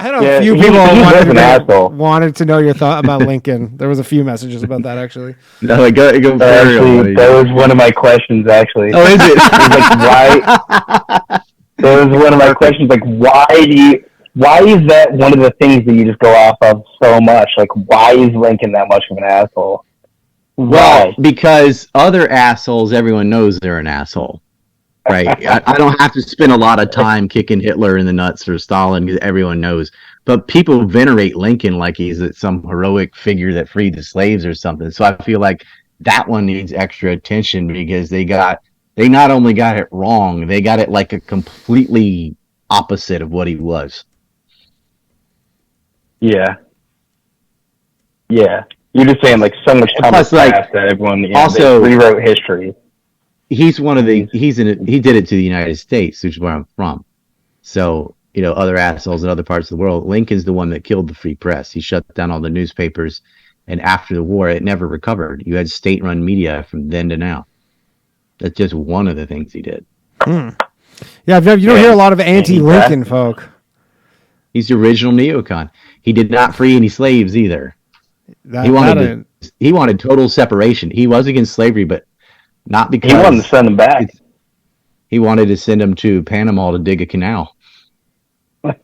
had a Yeah, few he people was an asshole. wanted to know your thought about Lincoln. There was a few messages about that actually. No, like, go carry on, Actually, buddy. that was one of my questions. Actually, Oh, is it? like, why? That was one of my questions. Like, why is that one of the things that you just go off of so much? Like, why is Lincoln that much of an asshole? Well, Why? because other assholes, everyone knows they're an asshole, right? I don't have to spend a lot of time kicking Hitler in the nuts or Stalin because everyone knows. But people venerate Lincoln like he's some heroic figure that freed the slaves or something. So I feel like that one needs extra attention because they not only got it wrong, they got it like a completely opposite of what he was. Yeah. Yeah. You're just saying, like, so much time has Plus, like, passed that everyone also they rewrote history. he's one of the he did it to the United States, which is where I'm from. So, other assholes in other parts of the world. Lincoln's the one that killed the free press. He shut down all the newspapers, and after the war, it never recovered. You had state-run media from then to now. That's just one of the things he did. Yeah, you don't hear a lot of anti-Lincoln folk. He's the original neocon. He did not free any slaves either. He wanted total separation. He was against slavery, but not because he wanted to send them back. He wanted to send them to Panama to dig a canal.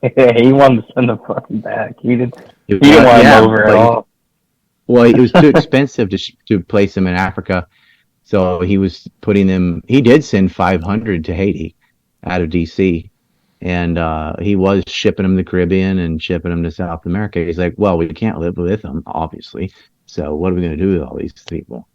He wanted to send them fucking back. He didn't want them over at all. Well, it was too expensive to place them in Africa, so he was putting them. He did send 500 to Haiti out of D.C. And he was shipping them to the Caribbean and shipping them to South America. He's like, well, we can't live with them, obviously. So what are we going to do with all these people?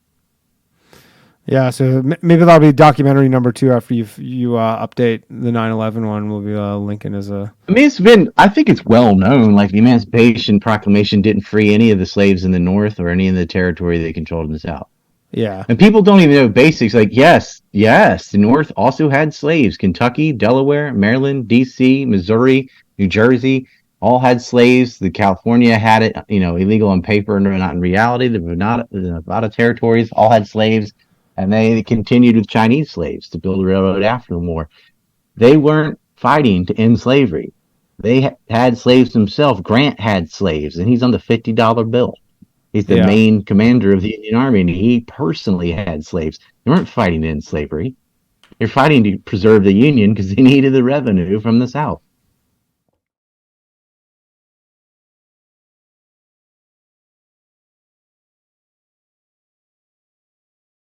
Yeah, so maybe that'll be documentary number 2 after you update the 9/11 one. Will be Lincoln as a. I mean, I think it's well known. Like the Emancipation Proclamation didn't free any of the slaves in the North or any of the territory they controlled in the South. Yeah. And people don't even know basics. Like, yes, the North also had slaves. Kentucky, Delaware, Maryland, D.C., Missouri, New Jersey, all had slaves. The California had it, illegal on paper, not in reality. The Nevada territories all had slaves. And they continued with Chinese slaves to build a railroad after the war. They weren't fighting to end slavery. They had slaves themselves. Grant had slaves, and he's on the $50 bill. He's the main commander of the Union Army, and he personally had slaves. They weren't fighting to end slavery. They're fighting to preserve the Union because they needed the revenue from the South.